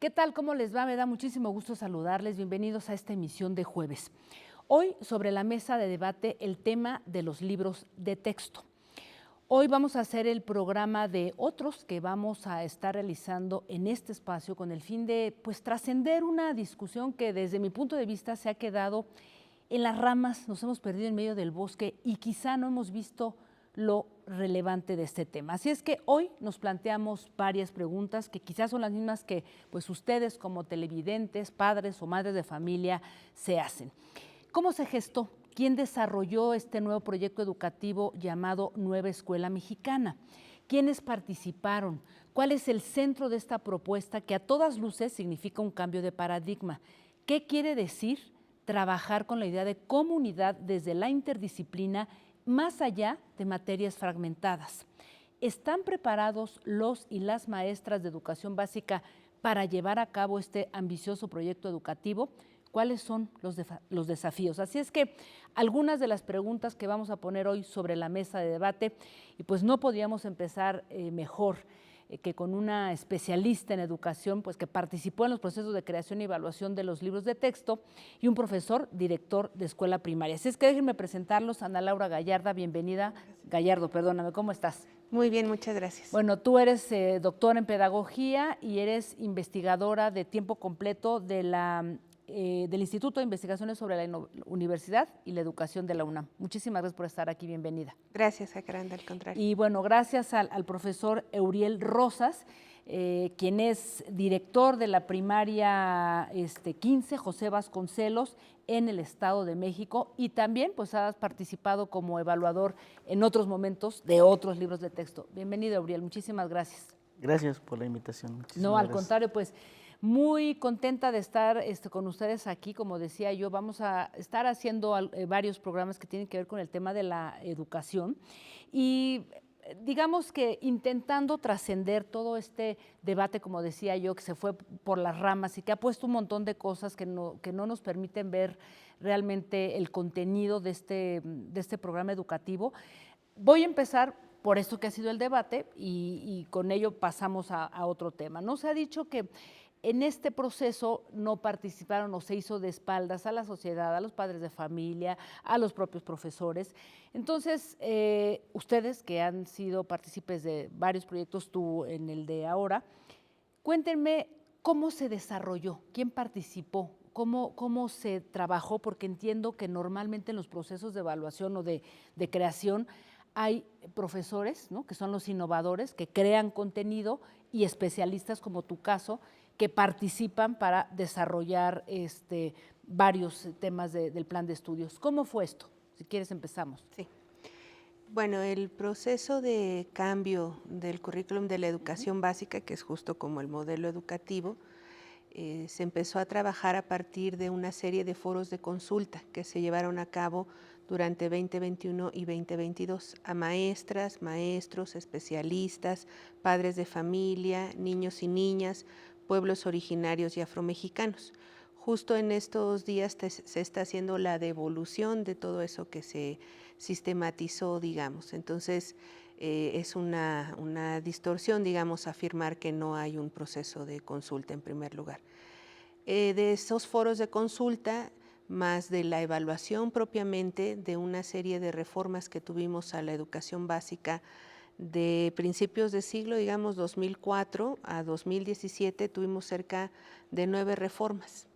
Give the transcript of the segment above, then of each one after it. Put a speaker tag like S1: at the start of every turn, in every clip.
S1: ¿Qué tal? ¿Cómo les va? Me da muchísimo gusto saludarles. Bienvenidos a esta emisión de jueves. Hoy, sobre la mesa de debate, el tema de los libros de texto. Hoy vamos a hacer el programa de otros que vamos a estar realizando en este espacio con el fin de trascender una discusión que desde mi punto de vista se ha quedado en las ramas, nos hemos perdido en medio del bosque y quizá no hemos visto lo relevante de este tema. Así es que hoy nos planteamos varias preguntas que quizás son las mismas que ustedes como televidentes, padres o madres de familia se hacen. ¿Cómo se gestó? ¿Quién desarrolló este nuevo proyecto educativo llamado Nueva Escuela Mexicana? ¿Quiénes participaron? ¿Cuál es el centro de esta propuesta que a todas luces significa un cambio de paradigma? ¿Qué quiere decir trabajar con la idea de comunidad desde la interdisciplina más allá de materias fragmentadas? ¿Están preparados los y las maestras de educación básica para llevar a cabo este ambicioso proyecto educativo? ¿Cuáles son los desafíos? Así es que algunas de las preguntas que vamos a poner hoy sobre la mesa de debate, y pues no podíamos empezar mejor que con una especialista en educación, pues que participó en los procesos de creación y evaluación de los libros de texto y un profesor director de escuela primaria. Así es que déjenme presentarlos. Ana Laura Gallarda, bienvenida. Gallardo, perdóname, ¿cómo estás?
S2: Muy bien, muchas gracias.
S1: Bueno, tú eres doctora en pedagogía y eres investigadora de tiempo completo del Instituto de Investigaciones sobre la Universidad y la Educación de la UNAM. Muchísimas gracias por estar aquí, bienvenida.
S2: Gracias, Jacaranda, al contrario.
S1: Y bueno, gracias al profesor Euriel Rosas, quien es director de la primaria 15, José Vasconcelos, en el Estado de México, y también pues has participado como evaluador en otros momentos de otros libros de texto. Bienvenido, Euriel, muchísimas gracias.
S3: Gracias por la invitación.
S1: No, al contrario, pues muy contenta de estar con ustedes aquí. Como decía yo, vamos a estar haciendo varios programas que tienen que ver con el tema de la educación y digamos que intentando trascender todo este debate, como decía yo, que se fue por las ramas y que ha puesto un montón de cosas que no nos permiten ver realmente el contenido de este programa educativo. Voy a empezar por esto que ha sido el debate y con ello pasamos a otro tema. ¿No? Se ha dicho que en este proceso no participaron o se hizo de espaldas a la sociedad, a los padres de familia, a los propios profesores. Entonces, ustedes que han sido partícipes de varios proyectos, tú en el de ahora, cuéntenme cómo se desarrolló, quién participó, cómo se trabajó, porque entiendo que normalmente en los procesos de evaluación o de creación hay profesores, ¿no?, que son los innovadores, que crean contenido, y especialistas como tu caso, que participan para desarrollar varios temas del plan de estudios. ¿Cómo fue esto? Si quieres empezamos.
S2: Sí. Bueno, el proceso de cambio del currículum de la educación básica, que es justo como el modelo educativo, se empezó a trabajar a partir de una serie de foros de consulta que se llevaron a cabo durante 2021 y 2022 a maestras, maestros, especialistas, padres de familia, niños y niñas, pueblos originarios y afromexicanos. Justo en estos días se está haciendo la devolución de todo eso que se sistematizó, digamos. Entonces, es una distorsión, digamos, afirmar que no hay un proceso de consulta en primer lugar. De esos foros de consulta, más de la evaluación propiamente de una serie de reformas que tuvimos a la educación básica de principios de siglo, digamos 2004 a 2017, tuvimos cerca de 9 reformas.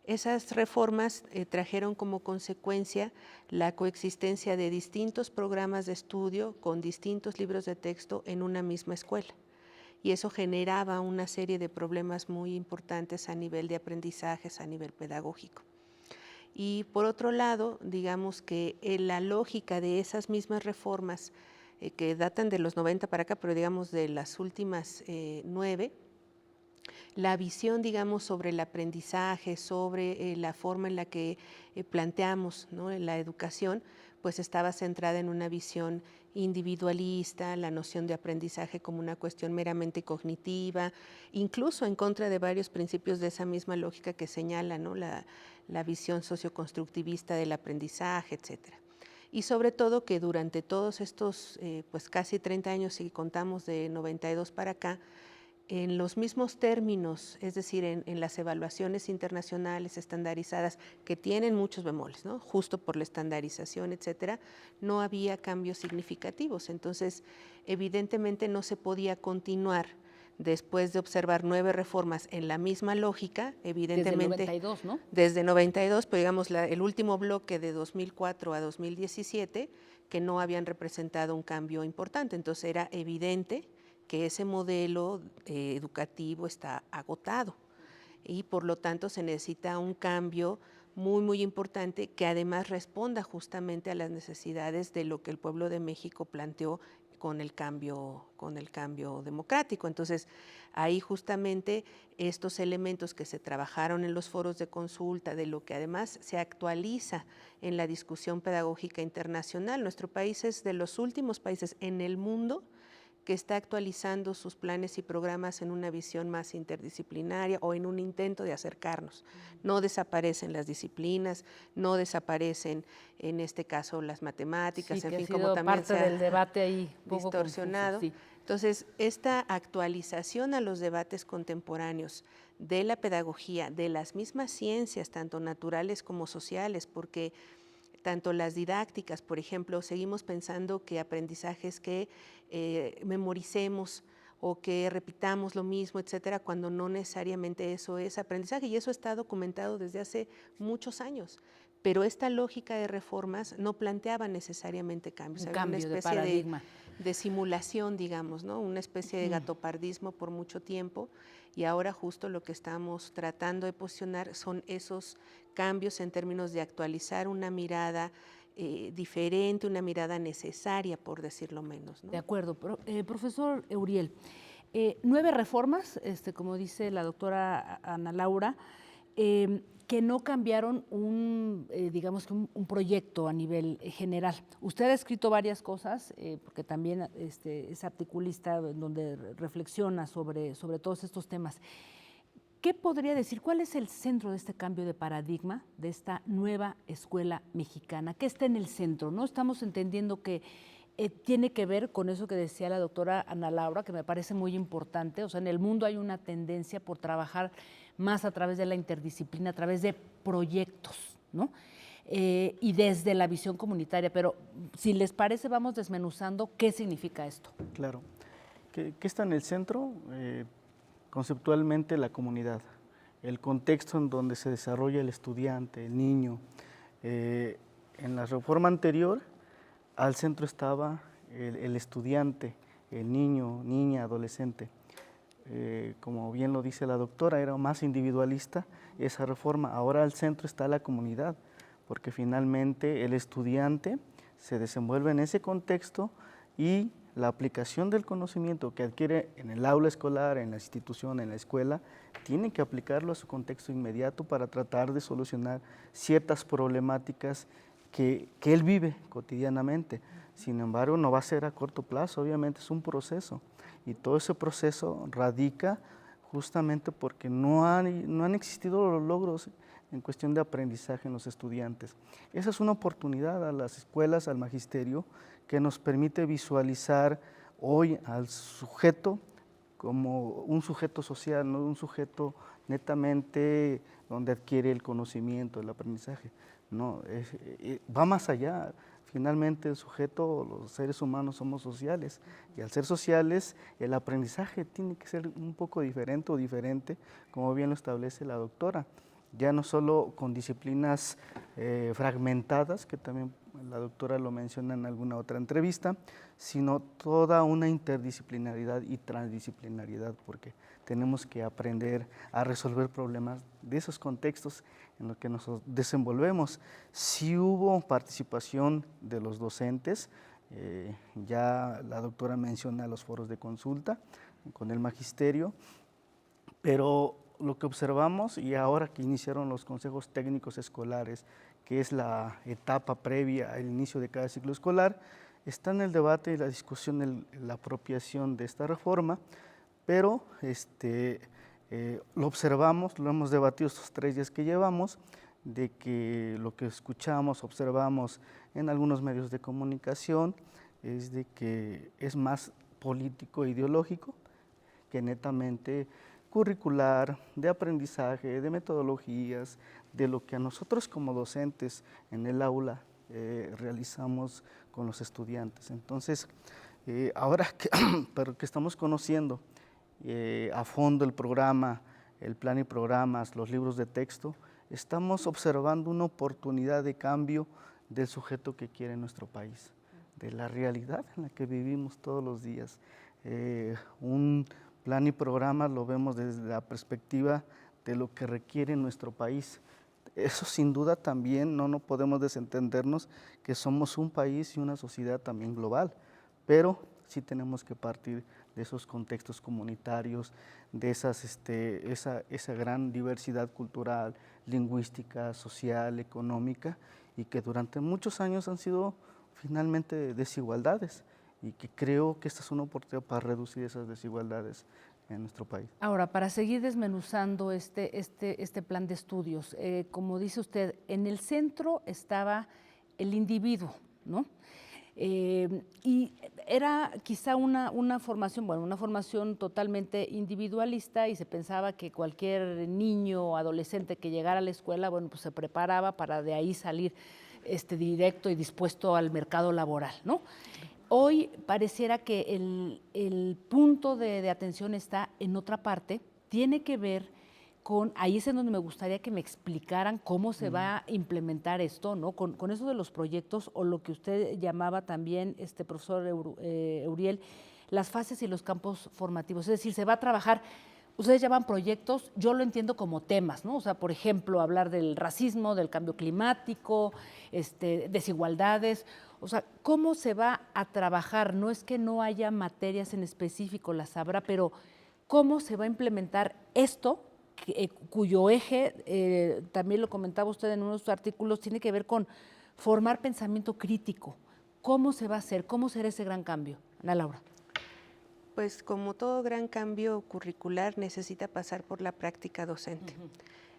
S2: Esas reformas trajeron como consecuencia la coexistencia de distintos programas de estudio con distintos libros de texto en una misma escuela. Y eso generaba una serie de problemas muy importantes a nivel de aprendizajes, a nivel pedagógico. Y por otro lado, digamos que la lógica de esas mismas reformas que datan de los 90 para acá, pero digamos de las últimas 9, la visión, digamos, sobre el aprendizaje, sobre la forma en la que planteamos, ¿no?, la educación, pues estaba centrada en una visión individualista, la noción de aprendizaje como una cuestión meramente cognitiva, incluso en contra de varios principios de esa misma lógica que señala, ¿no?, la visión socioconstructivista del aprendizaje, etcétera. Y sobre todo que durante todos estos pues casi 30 años, si contamos de 92 para acá, en los mismos términos, es decir, en las evaluaciones internacionales estandarizadas, que tienen muchos bemoles, ¿no? Justo por la estandarización, etcétera, no había cambios significativos. Entonces, evidentemente no se podía continuar después de observar 9 reformas en la misma lógica, evidentemente.
S1: Desde el 92, ¿no?
S2: Desde 92, pero digamos el último bloque de 2004 a 2017, que no habían representado un cambio importante. Entonces era evidente que ese modelo educativo está agotado y por lo tanto se necesita un cambio muy importante que además responda justamente a las necesidades de lo que el pueblo de México planteó con el cambio democrático. Entonces, ahí justamente estos elementos que se trabajaron en los foros de consulta, de lo que además se actualiza en la discusión pedagógica internacional. Nuestro país es de los últimos países en el mundo que está actualizando sus planes y programas en una visión más interdisciplinaria o en un intento de acercarnos. No desaparecen las disciplinas, no desaparecen en este caso las matemáticas,
S1: Sí,
S2: en
S1: que
S2: fin,
S1: ha
S2: como
S1: sido
S2: también
S1: parte
S2: se ha
S1: del debate ahí poco
S2: distorsionado.
S1: confuso, sí.
S2: Entonces, esta actualización a los debates contemporáneos de la pedagogía, de las mismas ciencias, tanto naturales como sociales, porque tanto las didácticas, por ejemplo, seguimos pensando que aprendizajes que memoricemos o que repitamos lo mismo, etcétera, cuando no necesariamente eso es aprendizaje, y eso está documentado desde hace muchos años. Pero esta lógica de reformas no planteaba necesariamente cambios,
S1: Un
S2: había una
S1: cambio de
S2: especie
S1: paradigma.
S2: de simulación, digamos, ¿no? Una especie de gatopardismo por mucho tiempo, y ahora justo lo que estamos tratando de posicionar son esos cambios en términos de actualizar una mirada diferente, una mirada necesaria, por decirlo menos, ¿no?
S1: De acuerdo. Profesor Euriel, 9 reformas, como dice la doctora Ana Laura, que no cambiaron digamos que un proyecto a nivel general. Usted ha escrito varias cosas, porque también es articulista en donde reflexiona sobre todos estos temas. ¿Qué podría decir? ¿Cuál es el centro de este cambio de paradigma, de esta nueva escuela mexicana? ¿Qué está en el centro? ¿No? Estamos entendiendo que tiene que ver con eso que decía la doctora Ana Laura, que me parece muy importante. O sea, en el mundo hay una tendencia por trabajar más a través de la interdisciplina, a través de proyectos, ¿no? Y desde la visión comunitaria. Pero si les parece, vamos desmenuzando qué significa esto.
S3: Claro. ¿Qué está en el centro? Conceptualmente la comunidad, el contexto en donde se desarrolla el estudiante, el niño. En la reforma anterior, al centro estaba el estudiante, el niño, niña, adolescente. Como bien lo dice la doctora, era más individualista esa reforma. Ahora al centro está la comunidad, porque finalmente el estudiante se desenvuelve en ese contexto y la aplicación del conocimiento que adquiere en el aula escolar, en la institución, en la escuela, tiene que aplicarlo a su contexto inmediato para tratar de solucionar ciertas problemáticas que él vive cotidianamente. Sin embargo, no va a ser a corto plazo, obviamente es un proceso, y todo ese proceso radica justamente porque no han existido los logros en cuestión de aprendizaje en los estudiantes. Esa es una oportunidad a las escuelas, al magisterio, que nos permite visualizar hoy al sujeto como un sujeto social, no un sujeto netamente donde adquiere el conocimiento, el aprendizaje. No, va más allá. Finalmente el sujeto, los seres humanos somos sociales, y al ser sociales el aprendizaje tiene que ser un poco diferente o diferente, como bien lo establece la doctora. Ya no solo con disciplinas fragmentadas, que también la doctora lo menciona en alguna otra entrevista, sino toda una interdisciplinaridad y transdisciplinaridad, porque tenemos que aprender a resolver problemas de esos contextos en los que nos desenvolvemos. Sí hubo participación de los docentes, ya la doctora menciona los foros de consulta con el magisterio, pero lo que observamos, y ahora que iniciaron los consejos técnicos escolares, que es la etapa previa al inicio de cada ciclo escolar, está en el debate y la discusión, la apropiación de esta reforma, pero lo observamos, lo hemos debatido estos 3 días que llevamos, de que lo que escuchamos, observamos en algunos medios de comunicación, es de que es más político e ideológico, que netamente curricular, de aprendizaje, de metodologías, de lo que a nosotros como docentes en el aula realizamos con los estudiantes. Entonces, ahora que, pero que estamos conociendo a fondo el programa, el plan y programas, los libros de texto, estamos observando una oportunidad de cambio del sujeto que quiere nuestro país, de la realidad en la que vivimos todos los días. Un plan y programa lo vemos desde la perspectiva de lo que requiere nuestro país. Eso sin duda también no podemos desentendernos que somos un país y una sociedad también global, pero sí tenemos que partir de esos contextos comunitarios, de esa gran diversidad cultural, lingüística, social, económica, y que durante muchos años han sido finalmente desigualdades, y que creo que esta es una oportunidad para reducir esas desigualdades en nuestro país.
S1: Ahora, para seguir desmenuzando este plan de estudios, como dice usted, en el centro estaba el individuo, ¿no? Y era quizá una formación, bueno, una formación totalmente individualista, y se pensaba que cualquier niño o adolescente que llegara a la escuela, bueno, pues se preparaba para de ahí salir directo y dispuesto al mercado laboral, ¿no? Hoy pareciera que el punto de atención está en otra parte, tiene que ver con, ahí es en donde me gustaría que me explicaran cómo se va a implementar esto, ¿no? Con eso de los proyectos, o lo que usted llamaba también, profesor Euriel, las fases y los campos formativos. Es decir, se va a trabajar, ustedes llaman proyectos, yo lo entiendo como temas, ¿no? O sea, por ejemplo, hablar del racismo, del cambio climático, desigualdades. O sea, ¿cómo se va a trabajar? No es que no haya materias en específico, las habrá, pero ¿cómo se va a implementar esto, cuyo eje, también lo comentaba usted en unos artículos, tiene que ver con formar pensamiento crítico? ¿Cómo se va a hacer? ¿Cómo será ese gran cambio? Ana Laura.
S2: Pues como todo gran cambio curricular necesita pasar por la práctica docente.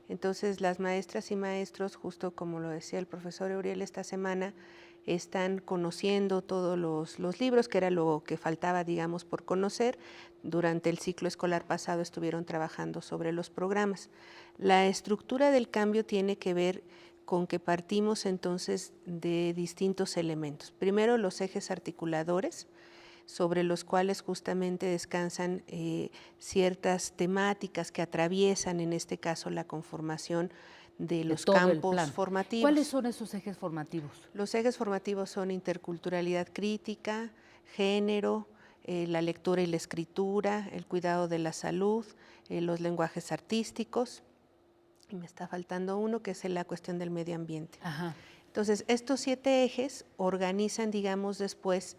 S2: Entonces las maestras y maestros, justo como lo decía el profesor Euriel esta semana, están conociendo todos los libros, que era lo que faltaba, digamos, por conocer. Durante el ciclo escolar pasado estuvieron trabajando sobre los programas. La estructura del cambio tiene que ver con que partimos entonces de distintos elementos. Primero, los ejes articuladores, sobre los cuales justamente descansan ciertas temáticas que atraviesan, en este caso, la conformación de los campos formativos.
S1: ¿Cuáles son esos ejes formativos?
S2: Los ejes formativos son interculturalidad crítica, género, la lectura y la escritura, el cuidado de la salud, los lenguajes artísticos, y me está faltando uno, que es la cuestión del medio ambiente.
S1: Ajá.
S2: Entonces, estos 7 ejes organizan, digamos, después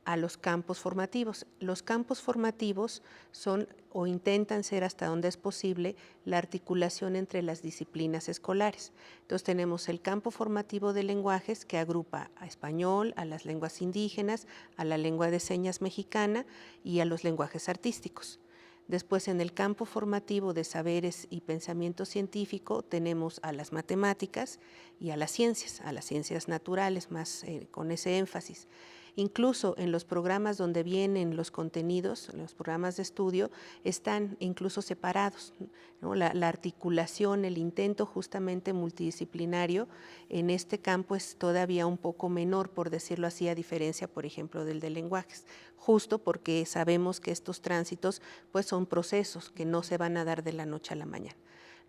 S2: a los campos formativos. Los campos formativos son, o intentan ser hasta donde es posible, la articulación entre las disciplinas escolares. Entonces tenemos el campo formativo de lenguajes, que agrupa a español, a las lenguas indígenas, a la lengua de señas mexicana y a los lenguajes artísticos. Después, en el campo formativo de saberes y pensamiento científico, tenemos a las matemáticas y a las ciencias naturales, más con ese énfasis. Incluso en los programas donde vienen los contenidos, los programas de estudio, están incluso separados, ¿no? La articulación, el intento justamente multidisciplinario en este campo es todavía un poco menor, por decirlo así, a diferencia, por ejemplo, del de lenguajes, justo porque sabemos que estos tránsitos pues, son procesos que no se van a dar de la noche a la mañana.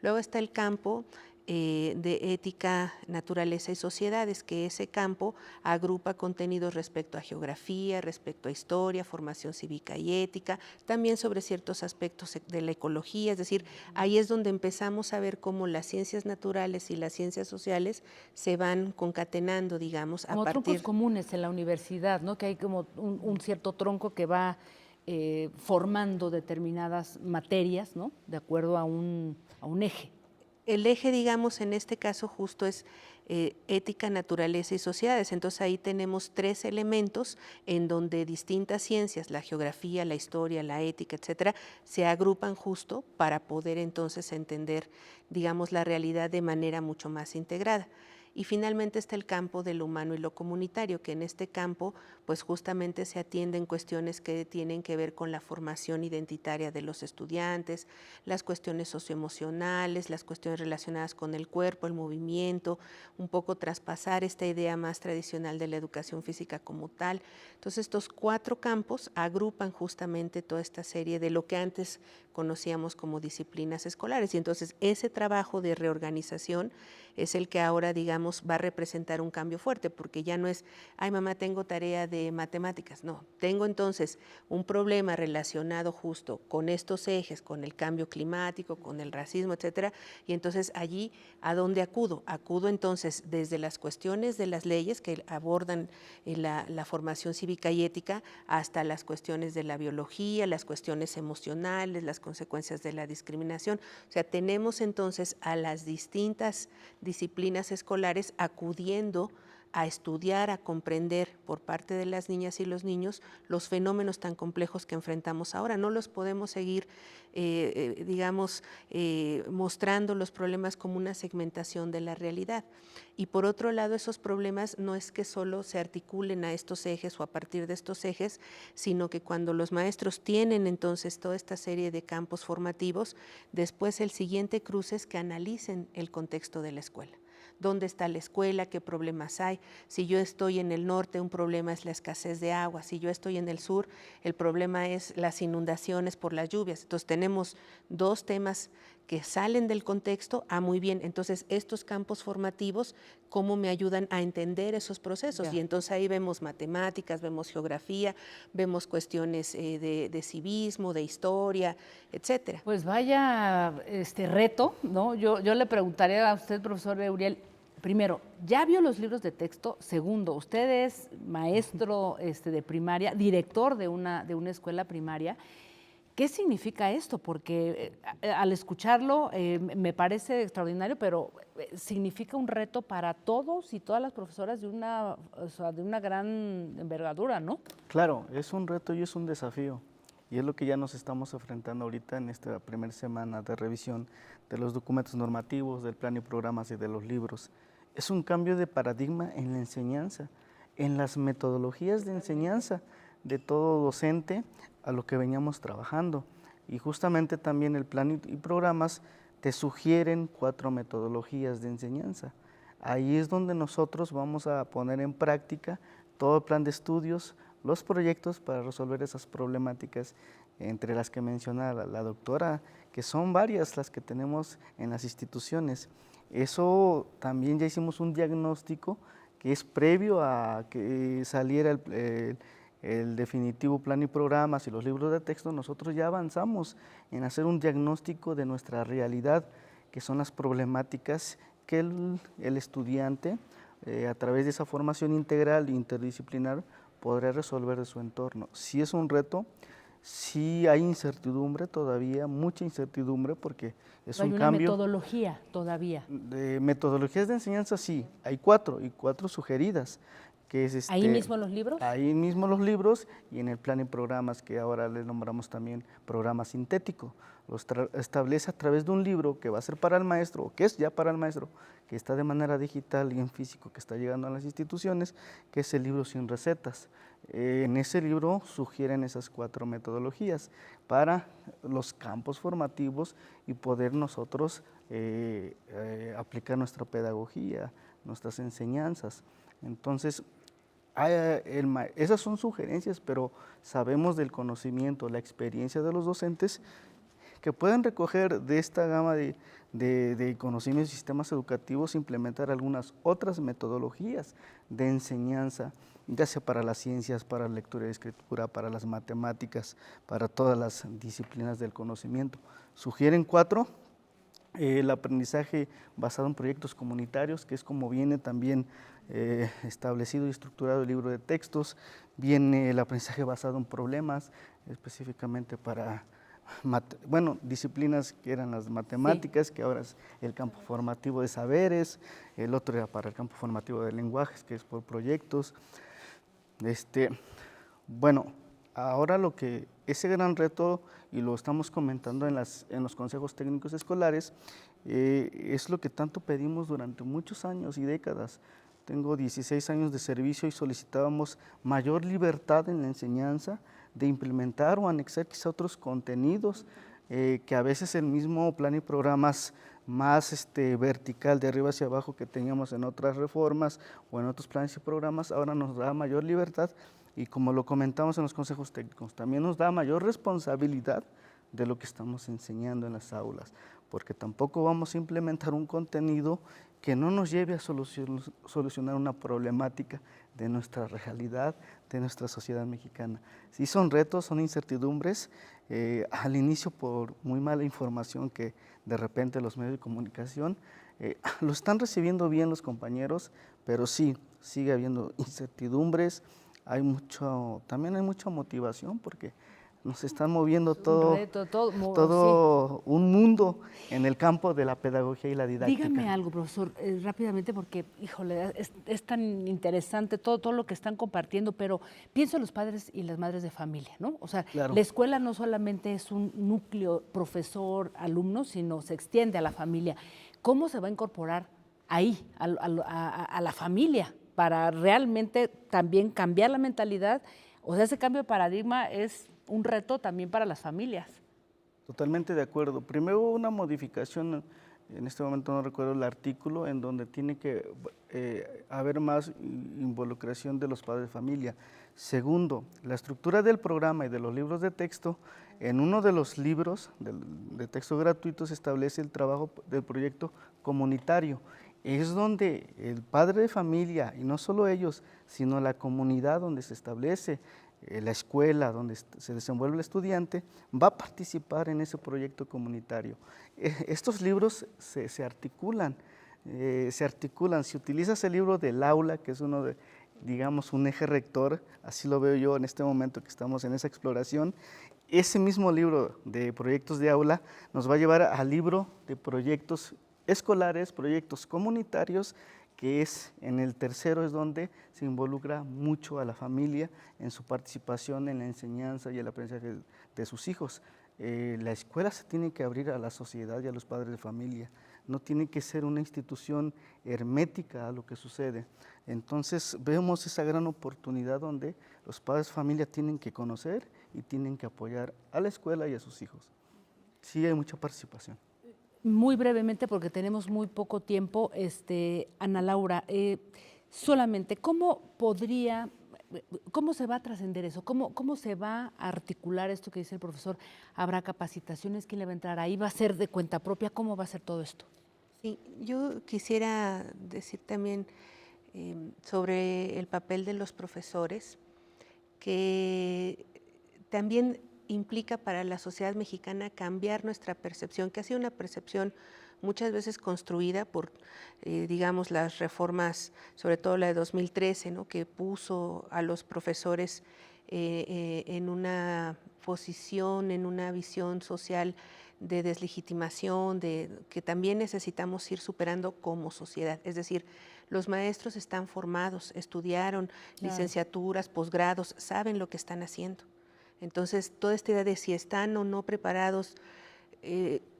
S2: Luego está el campo de ética, naturaleza y sociedades, que ese campo agrupa contenidos respecto a geografía, respecto a historia, formación cívica y ética, también sobre ciertos aspectos de la ecología, es decir, ahí es donde empezamos a ver cómo las ciencias naturales y las ciencias sociales se van concatenando, digamos,
S1: como troncos comunes en la universidad, ¿no? Que hay como un cierto tronco que va formando determinadas materias, ¿no? De acuerdo a un eje.
S2: El eje, digamos, en este caso justo es ética, naturaleza y sociedades. Entonces ahí tenemos 3 elementos en donde distintas ciencias, la geografía, la historia, la ética, etcétera, se agrupan justo para poder entonces entender, digamos, la realidad de manera mucho más integrada. y finalmente está el campo de lo humano y lo comunitario, que en este campo pues justamente se atienden cuestiones que tienen que ver con la formación identitaria de los estudiantes, las cuestiones socioemocionales, las cuestiones relacionadas con el cuerpo, el movimiento, un poco traspasar esta idea más tradicional de la educación física como tal. Entonces estos 4 campos agrupan justamente toda esta serie de lo que antes conocíamos como disciplinas escolares, y entonces ese trabajo de reorganización es el que ahora, digamos, va a representar un cambio fuerte, porque ya no es, ay mamá, tengo tarea de matemáticas, no, tengo entonces un problema relacionado justo con estos ejes, con el cambio climático, con el racismo, etcétera, y entonces allí, ¿a dónde acudo? Acudo entonces desde las cuestiones de las leyes que abordan la formación cívica y ética, hasta las cuestiones de la biología, las cuestiones emocionales, las consecuencias de la discriminación. O sea, tenemos entonces a las distintas disciplinas escolares acudiendo a estudiar, a comprender por parte de las niñas y los niños los fenómenos tan complejos que enfrentamos ahora. No los podemos seguir, mostrando los problemas como una segmentación de la realidad. Y por otro lado, esos problemas no es que solo se articulen a estos ejes o a partir de estos ejes, sino que cuando los maestros tienen entonces toda esta serie de campos formativos, después el siguiente cruce es que analicen el contexto de la escuela. ¿Dónde está la escuela? ¿Qué problemas hay? Si yo estoy en el norte, un problema es la escasez de agua. Si yo estoy en el sur, el problema es las inundaciones por las lluvias. Entonces tenemos 2 temas que salen del contexto. Muy bien, entonces estos campos formativos, ¿cómo me ayudan a entender esos procesos? Y entonces ahí vemos matemáticas, vemos geografía, vemos cuestiones de civismo, de historia, etcétera.
S1: Pues vaya reto, ¿no? Yo le preguntaría a usted, profesor Euriel, primero, ¿ya vio los libros de texto? Segundo, usted es maestro de primaria, director de una escuela primaria. ¿Qué significa esto? Porque al escucharlo me parece extraordinario, pero significa un reto para todos y todas las profesoras de una gran envergadura, ¿no?
S3: Claro, es un reto y es un desafío. Y es lo que ya nos estamos enfrentando ahorita en esta primera semana de revisión de los documentos normativos, del plan y programas y de los libros. Es un cambio de paradigma en la enseñanza, en las metodologías de enseñanza de todo docente a lo que veníamos trabajando. Y justamente también el plan y programas te sugieren 4 metodologías de enseñanza. Ahí es donde nosotros vamos a poner en práctica todo el plan de estudios, los proyectos para resolver esas problemáticas, entre las que menciona la doctora, que son varias las que tenemos en las instituciones. Eso también ya hicimos un diagnóstico que es previo a que saliera el definitivo plan y programas y los libros de texto. Nosotros ya avanzamos en hacer un diagnóstico de nuestra realidad, que son las problemáticas que el estudiante, a través de esa formación integral e interdisciplinar, podrá resolver de su entorno. Sí es un reto, sí hay incertidumbre todavía, mucha incertidumbre, porque es un cambio.
S1: ¿Hay una metodología todavía?
S3: De metodologías de enseñanza sí, hay 4 y 4 sugeridas. Que es
S1: ¿Ahí mismo en los libros?
S3: Ahí mismo los libros y en el plan y programas, que ahora le nombramos también programa sintético. Los establece a través de un libro que va a ser para el maestro, o que es ya para el maestro, que está de manera digital y en físico, que está llegando a las instituciones, que es el libro Sin Recetas. En ese libro sugieren esas 4 metodologías para los campos formativos y poder nosotros aplicar nuestra pedagogía, nuestras enseñanzas. Entonces, esas son sugerencias, pero sabemos del conocimiento, la experiencia de los docentes, que pueden recoger de esta gama de conocimientos y sistemas educativos, implementar algunas otras metodologías de enseñanza, ya sea para las ciencias, para la lectura y escritura, para las matemáticas, para todas las disciplinas del conocimiento. Sugieren 4. El aprendizaje basado en proyectos comunitarios, que es como viene también establecido y estructurado el libro de textos. Viene el aprendizaje basado en problemas, específicamente para disciplinas que eran las matemáticas, sí, que ahora es el campo formativo de saberes. El otro era para el campo formativo de lenguajes, que es por proyectos. ahora ese gran reto, y lo estamos comentando en los consejos técnicos escolares, es lo que tanto pedimos durante muchos años y décadas. Tengo 16 años de servicio y solicitábamos mayor libertad en la enseñanza, de implementar o anexar quizá otros contenidos que a veces el mismo plan y programas más vertical de arriba hacia abajo que teníamos en otras reformas o en otros planes y programas, ahora nos da mayor libertad y, como lo comentamos en los consejos técnicos, también nos da mayor responsabilidad de lo que estamos enseñando en las aulas, porque tampoco vamos a implementar un contenido que no nos lleve a solucionar una problemática de nuestra realidad, de nuestra sociedad mexicana. Sí son retos, son incertidumbres, al inicio por muy mala información que de repente los medios de comunicación lo están recibiendo bien los compañeros, pero sí, sigue habiendo incertidumbres, también hay mucha motivación porque nos están moviendo todo
S1: sí.
S3: un mundo en el campo de la pedagogía y la didáctica.
S1: Dígame algo, profesor, rápidamente, porque, híjole, es tan interesante todo lo que están compartiendo, pero pienso en los padres y las madres de familia, ¿no? O sea,
S3: Claro.
S1: La escuela no solamente es un núcleo profesor, alumno, sino se extiende a la familia. ¿Cómo se va a incorporar ahí, a la familia, para realmente también cambiar la mentalidad? O sea, ese cambio de paradigma es un reto también para las familias.
S3: Totalmente de acuerdo. Primero, una modificación, en este momento no recuerdo el artículo, en donde tiene que haber más involucración de los padres de familia. Segundo, la estructura del programa y de los libros de texto, en uno de los libros de texto gratuito se establece el trabajo del proyecto comunitario. Es donde el padre de familia, y no solo ellos, sino la comunidad donde se establece, la escuela donde se desenvuelve el estudiante, va a participar en ese proyecto comunitario. Estos libros se articulan, si utilizas el libro del aula, que es uno de, digamos, un eje rector, así lo veo yo en este momento que estamos en esa exploración, ese mismo libro de proyectos de aula nos va a llevar al libro de proyectos escolares, proyectos comunitarios, que en el tercero es donde se involucra mucho a la familia en su participación en la enseñanza y el aprendizaje de sus hijos. La escuela se tiene que abrir a la sociedad y a los padres de familia, no tiene que ser una institución hermética a lo que sucede. Entonces vemos esa gran oportunidad donde los padres de familia tienen que conocer y tienen que apoyar a la escuela y a sus hijos. Sí hay mucha participación.
S1: Muy brevemente, porque tenemos muy poco tiempo, Ana Laura, solamente, ¿cómo se va a trascender eso? ¿Cómo se va a articular esto que dice el profesor? ¿Habrá capacitaciones? ¿Quién le va a entrar ahí? ¿Va a ser de cuenta propia? ¿Cómo va a ser todo esto?
S2: Sí, yo quisiera decir también sobre el papel de los profesores, que también implica para la sociedad mexicana cambiar nuestra percepción, que ha sido una percepción muchas veces construida por, digamos, las reformas, sobre todo la de 2013, ¿no?, que puso a los profesores en una posición, en una visión social de deslegitimación, que también necesitamos ir superando como sociedad. Es decir, los maestros están formados, estudiaron licenciaturas, posgrados, saben lo que están haciendo. Entonces, toda esta idea de si están o no preparados,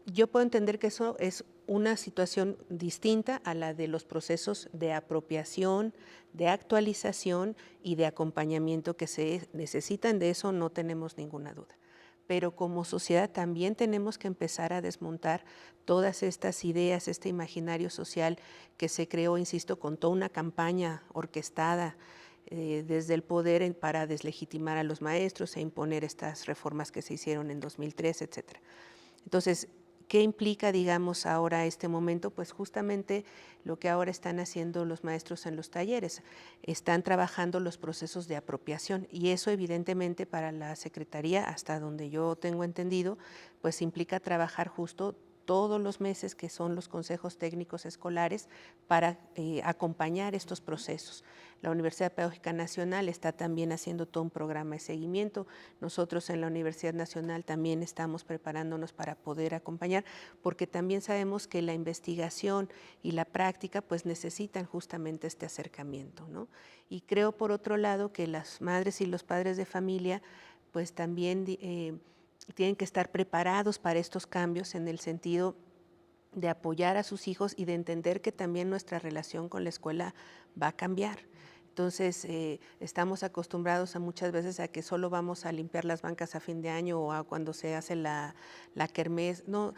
S2: yo puedo entender que eso es una situación distinta a la de los procesos de apropiación, de actualización y de acompañamiento que se necesitan. De eso no tenemos ninguna duda. Pero como sociedad también tenemos que empezar a desmontar todas estas ideas, este imaginario social que se creó, insisto, con toda una campaña orquestada desde el poder para deslegitimar a los maestros e imponer estas reformas que se hicieron en 2003, etcétera. Entonces, ¿qué implica, digamos, ahora este momento? Pues justamente lo que ahora están haciendo los maestros en los talleres. Están trabajando los procesos de apropiación y eso evidentemente para la Secretaría, hasta donde yo tengo entendido, pues implica trabajar justo todos los meses que son los consejos técnicos escolares para acompañar estos procesos. La Universidad Pedagógica Nacional está también haciendo todo un programa de seguimiento. Nosotros en la Universidad Nacional también estamos preparándonos para poder acompañar, porque también sabemos que la investigación y la práctica pues necesitan justamente este acercamiento, ¿no? Y creo por otro lado que las madres y los padres de familia pues también tienen que estar preparados para estos cambios en el sentido de apoyar a sus hijos y de entender que también nuestra relación con la escuela va a cambiar. Entonces, estamos acostumbrados a muchas veces a que solo vamos a limpiar las bancas a fin de año o a cuando se hace la kermés. No,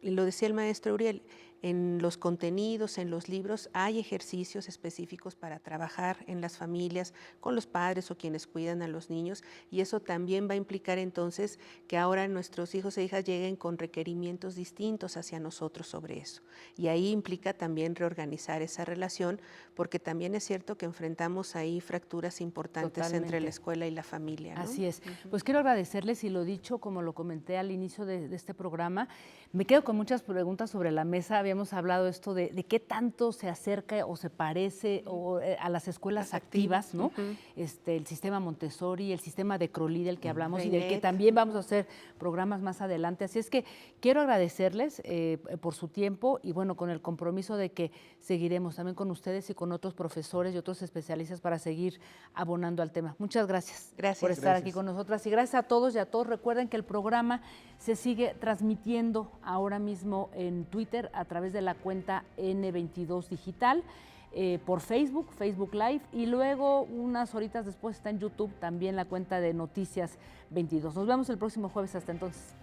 S2: lo decía el maestro Uriel, en los contenidos, en los libros, hay ejercicios específicos para trabajar en las familias, con los padres o quienes cuidan a los niños, y eso también va a implicar entonces que ahora nuestros hijos e hijas lleguen con requerimientos distintos hacia nosotros sobre eso. Y ahí implica también reorganizar esa relación, porque también es cierto que enfrentamos ahí fracturas importantes entre la escuela y la familia, ¿no?
S1: Así es. Pues quiero agradecerles, y lo dicho, como lo comenté al inicio de este programa, me quedo con muchas preguntas sobre la mesa. Habíamos hablado esto de qué tanto se acerca o se parece a las escuelas activas, ¿no? El sistema Montessori, el sistema de Crolí del que hablamos y del que también vamos a hacer programas más adelante. Así es que quiero agradecerles por su tiempo y bueno, con el compromiso de que seguiremos también con ustedes y con otros profesores y otros especialistas para seguir abonando al tema. Muchas gracias, por estar aquí con nosotras y gracias a todos y a todos. Recuerden que el programa se sigue transmitiendo ahora mismo en Twitter a través de la cuenta N22 Digital, por Facebook, Facebook Live, y luego unas horitas después está en YouTube también la cuenta de Noticias 22. Nos vemos el próximo jueves, hasta entonces.